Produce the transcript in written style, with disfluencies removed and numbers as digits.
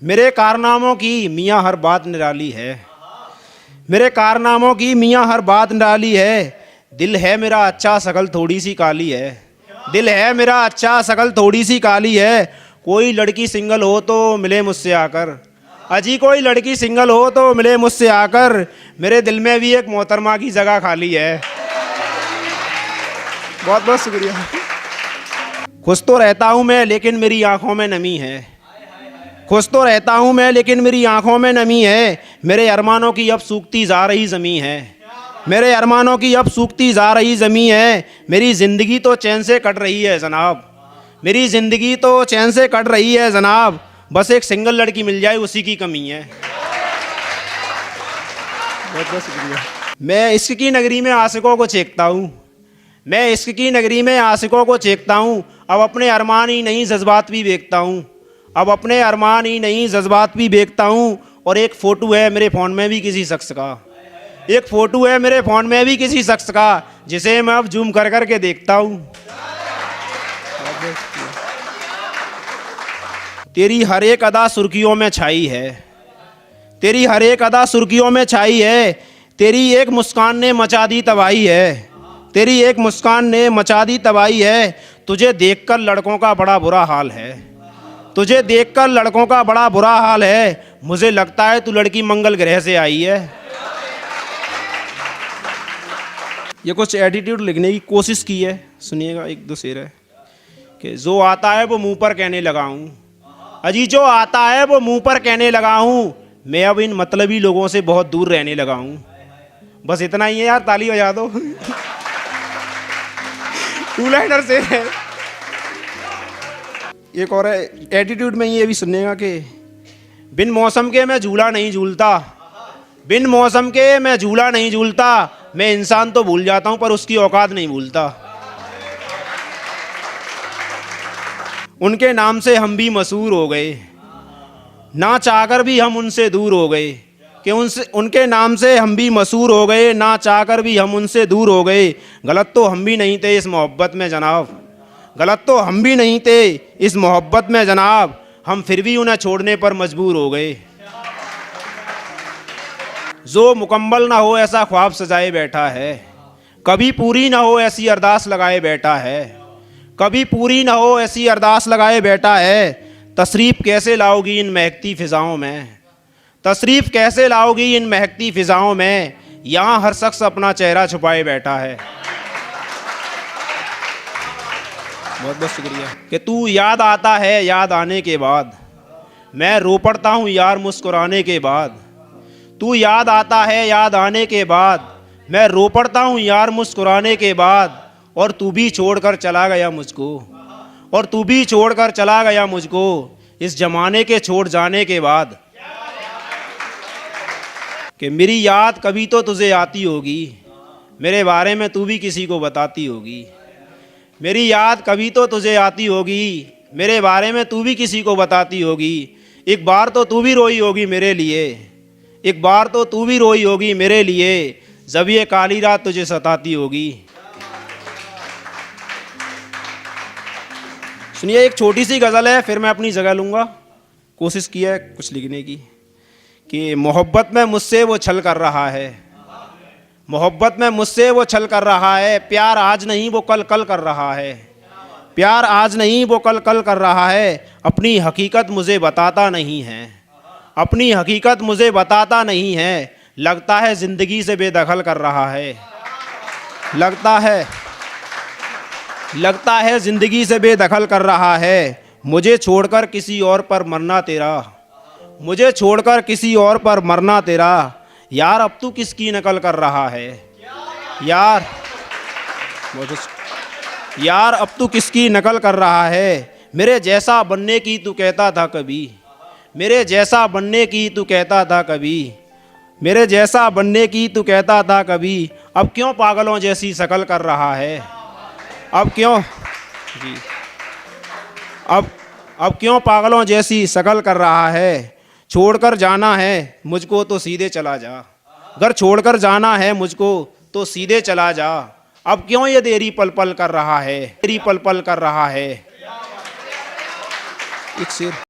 मेरे कारनामों की मियाँ हर बात निराली है। मेरे कारनामों की मियाँ हर बात निराली है। दिल है मेरा अच्छा शकल थोड़ी सी काली है। दिल है मेरा अच्छा शकल थोड़ी सी काली है। कोई लड़की सिंगल हो तो मिले मुझसे आकर। अजी कोई लड़की सिंगल हो तो मिले मुझसे आकर। मेरे दिल में भी एक मोहतरमा की जगह खाली है। बहुत बहुत शुक्रिया। खुश तो रहता हूँ मैं लेकिन मेरी आंखों में नमी है। खुश तो रहता हूँ मैं लेकिन मेरी आंखों में नमी है। मेरे अरमानों की अब सूखती जा रही ज़मीं है। मेरे अरमानों की अब सूखती जा रही ज़मीं है। मेरी ज़िंदगी तो चैन से कट रही है जनाब। मेरी ज़िंदगी तो चैन से कट रही है जनाब। बस एक सिंगल लड़की मिल जाए उसी की कमी है। बहुत बहुत शुक्रिया। मैं इश्क की नगरी में आशिकों को चेखता हूँ। मैं इश्क की नगरी में आशिकों को चेखता हूँ। अब अपने अरमान ही नहीं जज्बात भी देखता हूँ। अब अपने अरमान ही नहीं जज्बात भी देखता हूँ। और एक फ़ोटो है मेरे फ़ोन में भी किसी शख्स का। एक फ़ोटो है मेरे फ़ोन में भी किसी शख्स का, जिसे मैं अब जूम कर कर के देखता हूँ। तेरी हर एक अदा सुर्खियों में छाई है। तेरी हर एक अदा सुर्खियों में छाई है। तेरी एक मुस्कान ने मचा दी तबाही है। तेरी एक मुस्कान ने मचा दी तबाही है। तुझे देखकर लड़कों का बड़ा बुरा हाल है। तुझे देखकर लड़कों का बड़ा बुरा हाल है। मुझे लगता है तू लड़की मंगल ग्रह से आई है। ये कुछ एटीट्यूड लिखने की कोशिश की है, सुनिएगा। एक दो शेर है कि जो आता है वो मुंह पर कहने लगा हूँ। अजी जो आता है वो मुंह पर कहने लगा हूँ। मैं अब इन मतलबी लोगों से बहुत दूर रहने लगा हूँ। बस इतना ही है यार, ताली बजा दो। टू लाइनर शेर है। एक और है एटीट्यूड में, ये भी सुनिएगा कि बिन मौसम के मैं झूला नहीं झूलता। बिन मौसम के मैं झूला नहीं झूलता। मैं इंसान तो भूल जाता हूं पर उसकी औकात नहीं भूलता। उनके नाम से हम भी मशहूर हो गए, ना चाहकर भी हम उनसे दूर हो गए। कि उनके नाम से हम भी मशहूर हो गए, ना चाहकर भी हम उनसे दूर हो गए। गलत तो हम भी नहीं थे इस मोहब्बत में जनाब। गलत तो हम भी नहीं थे इस मोहब्बत में जनाब। हम फिर भी उन्हें छोड़ने पर मजबूर हो गए। जो मुकम्मल ना हो ऐसा ख्वाब सजाए बैठा है। कभी पूरी ना हो ऐसी अरदास लगाए बैठा है। कभी पूरी ना हो ऐसी अरदास लगाए बैठा है। तशरीफ़ कैसे लाओगी इन महकती फ़िज़ाओं में। तशरीफ़ कैसे लाओगी इन महकती फ़िज़ाओं में। यहाँ हर शख्स अपना चेहरा छुपाए बैठा है। बहुत बहुत शुक्रिया। कि तू याद आता है याद आने के बाद। मैं रो पड़ता हूँ यार मुस्कुराने के बाद। तू याद आता है याद आने के बाद। मैं रो पड़ता हूँ यार मुस्कुराने के बाद। और तू भी छोड़कर चला गया मुझको। और तू भी छोड़कर चला गया मुझको इस ज़माने के छोड़ जाने के बाद। कि मेरी याद कभी तो तुझे आती होगी। मेरे बारे में तू भी किसी को बताती होगी। मेरी याद कभी तो तुझे आती होगी। मेरे बारे में तू भी किसी को बताती होगी। एक बार तो तू भी रोई होगी मेरे लिए। एक बार तो तू भी रोई होगी मेरे लिए, जब ये काली रात तुझे सताती होगी। सुनिए, एक छोटी सी गज़ल है, फिर मैं अपनी जगह लूँगा। कोशिश की है कुछ लिखने की कि मोहब्बत में मुझसे वो छल कर रहा है। मोहब्बत में मुझसे वो छल कर रहा है। प्यार आज नहीं वो कल कल कर रहा है। प्यार आज नहीं वो कल कल कर रहा है। अपनी हकीकत मुझे बताता नहीं है। अपनी हकीकत मुझे बताता नहीं है। लगता है ज़िंदगी से बेदखल कर रहा है। लगता है ज़िंदगी से बेदखल कर रहा है। मुझे छोड़कर किसी और पर मरना तेरा। मुझे छोड़कर किसी और पर मरना तेरा। यार अब तू किसकी नकल कर रहा है। यार अब तू किसकी नकल कर रहा है। मेरे जैसा बनने की तू कहता था कभी। मेरे जैसा बनने की तू कहता था कभी। मेरे जैसा बनने की तू कहता था कभी। अब क्यों पागलों जैसी शकल कर रहा है। अब क्यों जी अब क्यों पागलों जैसी शकल कर रहा है। छोड़कर जाना है मुझको तो सीधे चला जा। अगर छोड़कर जाना है मुझको तो सीधे चला जा। अब क्यों ये देरी पल पल कर रहा है। देरी पल पल कर रहा है। एक शेर